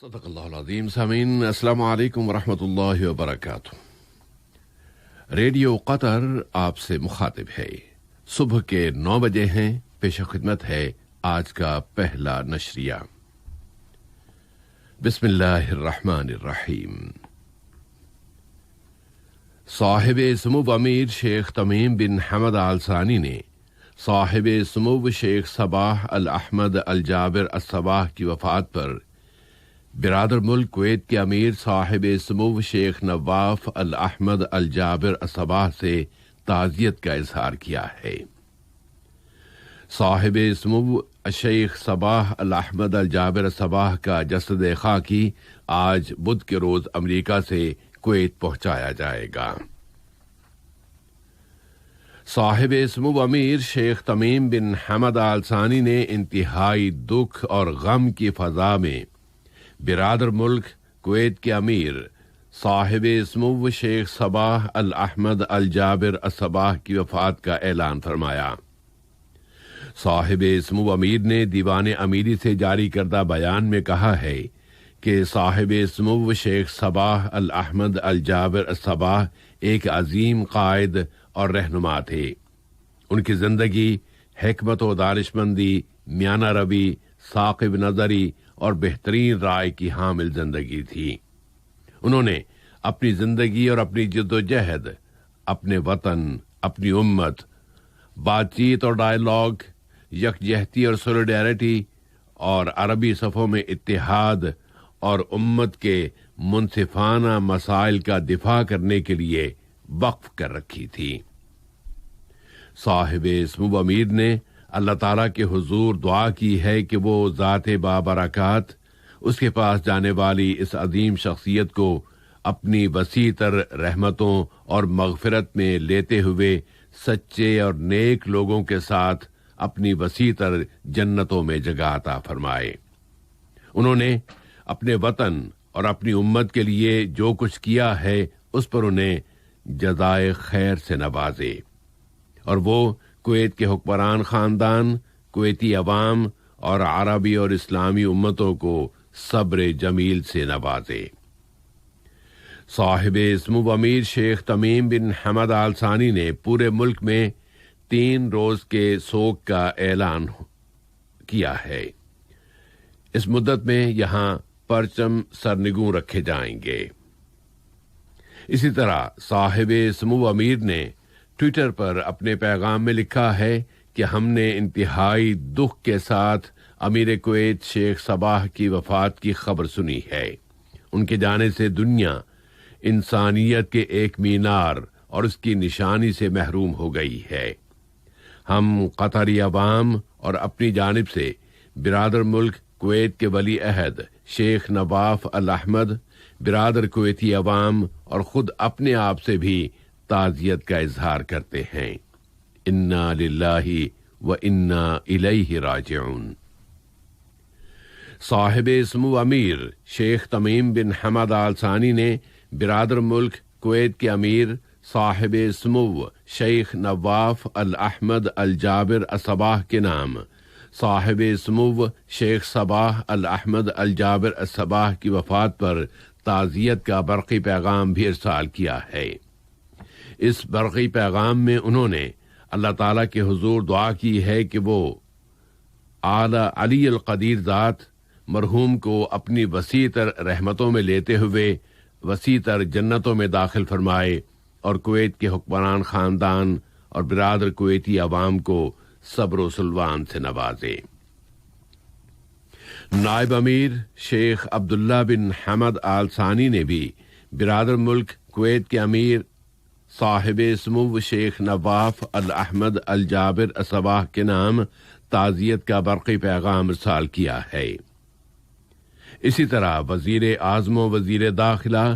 صدق اللہ العظیم. سامعین السلام علیکم ورحمۃ اللہ وبرکاتہ. ریڈیو قطر آپ سے مخاطب ہے. صبح کے 9 بجے ہیں. پیش خدمت ہے آج کا پہلا نشریہ. بسم اللہ الرحمن الرحیم. صاحب سمو امیر شیخ تمیم بن حمد آل ثانی نے صاحب سمو شیخ صباح الاحمد الجابر الصباح کی وفات پر برادر ملک کویت کے امیر صاحب سمو شیخ نواف الاحمد الجابر الصباح سے تعزیت کا اظہار کیا ہے. صاحب سمو شیخ صباح الاحمد الجابر الصباح کا جسد خاکی آج بدھ کے روز امریکہ سے کویت پہنچایا جائے گا. صاحب سمو امیر شیخ تمیم بن حمد آل ثانی نے انتہائی دکھ اور غم کی فضا میں برادر ملک کویت کے امیر صاحب سمو شیخ صباح الاحمد الجابر الصباح کی وفات کا اعلان فرمایا. صاحب سمو امیر نے دیوان امیری سے جاری کردہ بیان میں کہا ہے کہ صاحب سمو شیخ صباح الاحمد الجابر الصباح ایک عظیم قائد اور رہنما تھے. ان کی زندگی حکمت و دانشمندی، میانہ روی، ثاقب نظری اور بہترین رائے کی حامل زندگی تھی. انہوں نے اپنی زندگی اور اپنی جد و جہد اپنے وطن، اپنی امت، بات چیت اور ڈائیلاگ، یکجہتی اور سولیڈیرٹی اور عربی صفوں میں اتحاد اور امت کے منصفانہ مسائل کا دفاع کرنے کے لیے وقف کر رکھی تھی. صاحب سمو امیر نے اللہ تعالیٰ کے حضور دعا کی ہے کہ وہ ذات بابرکات اس کے پاس جانے والی اس عظیم شخصیت کو اپنی وسیع تر رحمتوں اور مغفرت میں لیتے ہوئے سچے اور نیک لوگوں کے ساتھ اپنی وسیع تر جنتوں میں جگہ عطا فرمائے. انہوں نے اپنے وطن اور اپنی امت کے لیے جو کچھ کیا ہے اس پر انہیں جزائے خیر سے نوازے، اور وہ کویت کے حکمران خاندان، کویتی عوام اور عربی اور اسلامی امتوں کو صبر جمیل سے نوازے. صاحب سمو امیر شیخ تمیم بن حمد آل ثانی نے پورے ملک میں 3 روز کے سوگ کا اعلان کیا ہے. اس مدت میں یہاں پرچم سرنگوں رکھے جائیں گے. اسی طرح صاحب سمو امیر نے ٹویٹر پر اپنے پیغام میں لکھا ہے کہ ہم نے انتہائی دکھ کے ساتھ امیر کویت شیخ صباح کی وفات کی خبر سنی ہے. ان کے جانے سے دنیا انسانیت کے ایک مینار اور اس کی نشانی سے محروم ہو گئی ہے. ہم قطری عوام اور اپنی جانب سے برادر ملک کویت کے ولی عہد شیخ نواف الاحمد، برادر کویتی عوام اور خود اپنے آپ سے بھی تعزیت کا اظہار کرتے ہیں. انا للہ و انا الیہ راجعون. صاحب سمو امیر شیخ تمیم بن حمد آل ثانی نے برادر ملک کویت کے امیر صاحب سمو شیخ نواف الاحمد الجابر الصباح کے نام صاحب سمو شیخ صباح الاحمد الجابر الصباح کی وفات پر تعزیت کا برقی پیغام بھی ارسال کیا ہے. اس برقی پیغام میں انہوں نے اللہ تعالیٰ کے حضور دعا کی ہے کہ وہ اعلی علی القدیر ذات مرحوم کو اپنی وسیع تر رحمتوں میں لیتے ہوئے وسیع تر جنتوں میں داخل فرمائے اور کویت کے حکمران خاندان اور برادر کویتی عوام کو صبر و سلوان سے نوازے. نائب امیر شیخ عبداللہ بن حمد آل ثانی نے بھی برادر ملک کویت کے امیر صاحب سمو شیخ نواف الاحمد الجابر الصباح کے نام تعزیت کا برقی پیغام ارسال کیا ہے. اسی طرح وزیر اعظم و وزیر داخلہ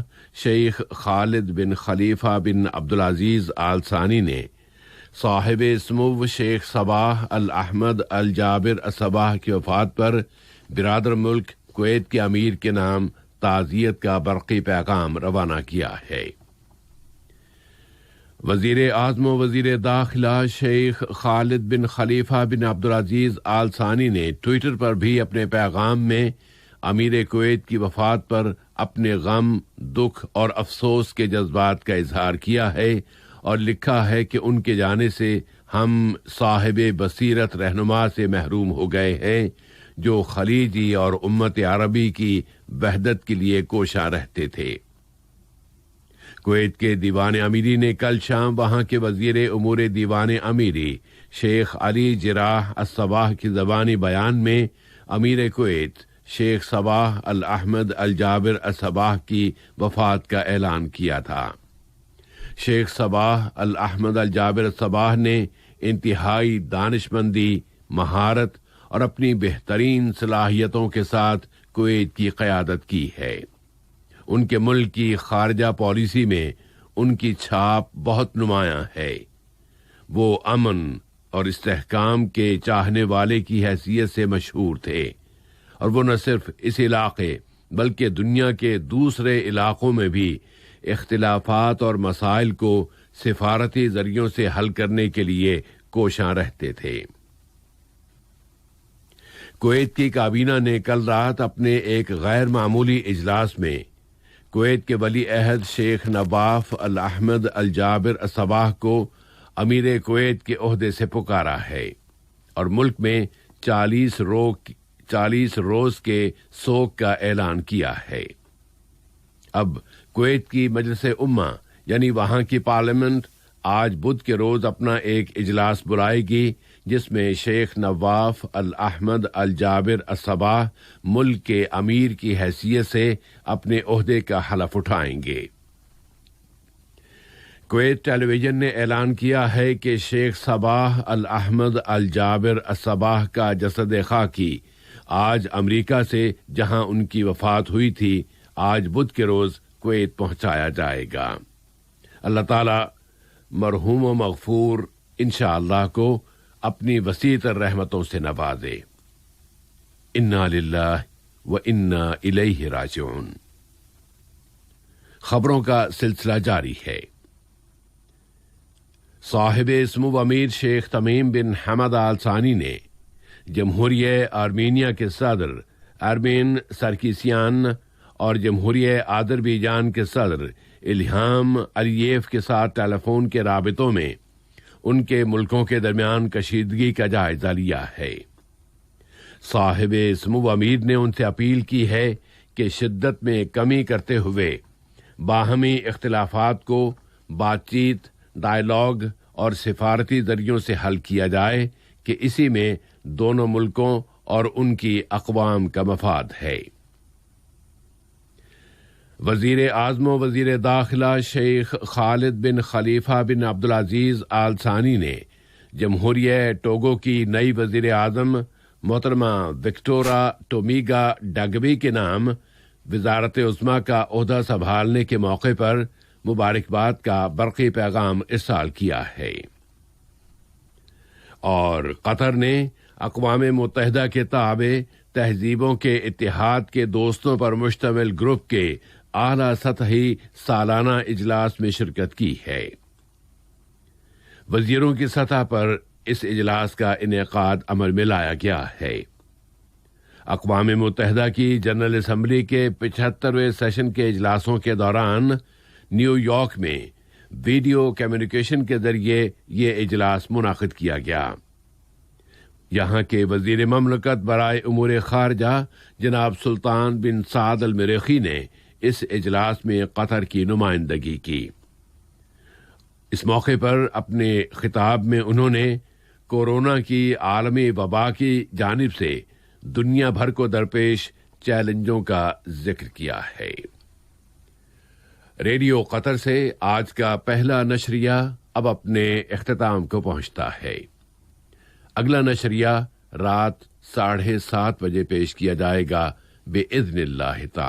شیخ خالد بن خلیفہ بن عبدالعزیز آل ثانی نے صاحب سمو شیخ صباح الاحمد الجابر الصباح کی وفات پر برادر ملک کویت کے امیر کے نام تعزیت کا برقی پیغام روانہ کیا ہے. وزیر اعظم و وزیر داخلہ شیخ خالد بن خلیفہ بن عبدالعزیز آل ثانی نے ٹویٹر پر بھی اپنے پیغام میں امیر کویت کی وفات پر اپنے غم، دکھ اور افسوس کے جذبات کا اظہار کیا ہے اور لکھا ہے کہ ان کے جانے سے ہم صاحب بصیرت رہنما سے محروم ہو گئے ہیں جو خلیجی اور امت عربی کی وحدت کے لیے کوشاں رہتے تھے۔ کویت کے دیوان امیری نے کل شام وہاں کے وزیر امور دیوان امیری شیخ علی جراح الصباح کی زبانی بیان میں امیر کویت شیخ صباح الاحمد الجابر الصباح کی وفات کا اعلان کیا تھا۔ شیخ صباح الاحمد الجابر الصباح نے انتہائی دانشمندی، مہارت اور اپنی بہترین صلاحیتوں کے ساتھ کویت کی قیادت کی ہے۔ ان کے ملک کی خارجہ پالیسی میں ان کی چھاپ بہت نمایاں ہے۔ وہ امن اور استحکام کے چاہنے والے کی حیثیت سے مشہور تھے، اور وہ نہ صرف اس علاقے بلکہ دنیا کے دوسرے علاقوں میں بھی اختلافات اور مسائل کو سفارتی ذریعوں سے حل کرنے کے لیے کوشاں رہتے تھے۔ کویت کی کابینہ نے کل رات اپنے ایک غیر معمولی اجلاس میں کویت کے ولی عہد شیخ نواف الاحمد الجابر الصباح کو امیر کویت کے عہدے سے پکارا ہے اور ملک میں 40 روز کے سوگ کا اعلان کیا ہے۔ اب کویت کی مجلس امہ یعنی وہاں کی پارلیمنٹ آج بدھ کے روز اپنا ایک اجلاس بلائے گی جس میں شیخ نواف الاحمد الجابر الصباح ملک کے امیر کی حیثیت سے اپنے عہدے کا حلف اٹھائیں گے۔ کویت ٹیلی ویژن نے اعلان کیا ہے کہ شیخ صباح الاحمد الجابر الصباح کا جسد خاکی آج امریکہ سے جہاں ان کی وفات ہوئی تھی آج بدھ کے روز کویت پہنچایا جائے گا۔ اللہ تعالی مرحوم و مغفور انشاءاللہ کو اپنی وسیع تر رحمتوں سے نوازے۔ انا للہ و انا الیہ راجعون۔ خبروں کا سلسلہ جاری ہے۔ صاحب اسمو امیر شیخ تمیم بن حمد آل ثانی نے جمہوریہ آرمینیا کے صدر ارمین سرکیسیان اور جمہوریہ آذربائیجان کے صدر الہام علییف کے ساتھ ٹیلی فون کے رابطوں میں ان کے ملکوں کے درمیان کشیدگی کا جائزہ لیا ہے۔ صاحب اسمو امیر نے ان سے اپیل کی ہے کہ شدت میں کمی کرتے ہوئے باہمی اختلافات کو بات چیت، ڈائیلاگ اور سفارتی ذریعوں سے حل کیا جائے کہ اسی میں دونوں ملکوں اور ان کی اقوام کا مفاد ہے۔ وزیر اعظم و وزیر داخلہ شیخ خالد بن خلیفہ بن عبدالعزیز آل ثانی نے جمہوریہ ٹوگو کی نئی وزیر اعظم محترمہ وکٹورا ٹومیگا ڈگبی کے نام وزارت عظمیٰ کا عہدہ سنبھالنے کے موقع پر مبارکباد کا برقی پیغام ارسال کیا ہے۔ اور قطر نے اقوام متحدہ کے تابع تہذیبوں کے اتحاد کے دوستوں پر مشتمل گروپ کے اعلیٰ سطحی سالانہ اجلاس میں شرکت کی ہے۔ وزیروں کی سطح پر اس اجلاس کا انعقاد عمل میں لایا گیا ہے۔ اقوام متحدہ کی جنرل اسمبلی کے 75ویں سیشن کے اجلاسوں کے دوران نیو یارک میں ویڈیو کمیونیکیشن کے ذریعے یہ اجلاس منعقد کیا گیا۔ یہاں کے وزیر مملکت برائے امور خارجہ جناب سلطان بن سعد المریخی نے اس اجلاس میں قطر کی نمائندگی کی۔ اس موقع پر اپنے خطاب میں انہوں نے کورونا کی عالمی وبا کی جانب سے دنیا بھر کو درپیش چیلنجوں کا ذکر کیا ہے۔ ریڈیو قطر سے آج کا پہلا نشریہ اب اپنے اختتام کو پہنچتا ہے۔ اگلا نشریہ رات 7:30 بجے پیش کیا جائے گا بإذن اللہ تعالی۔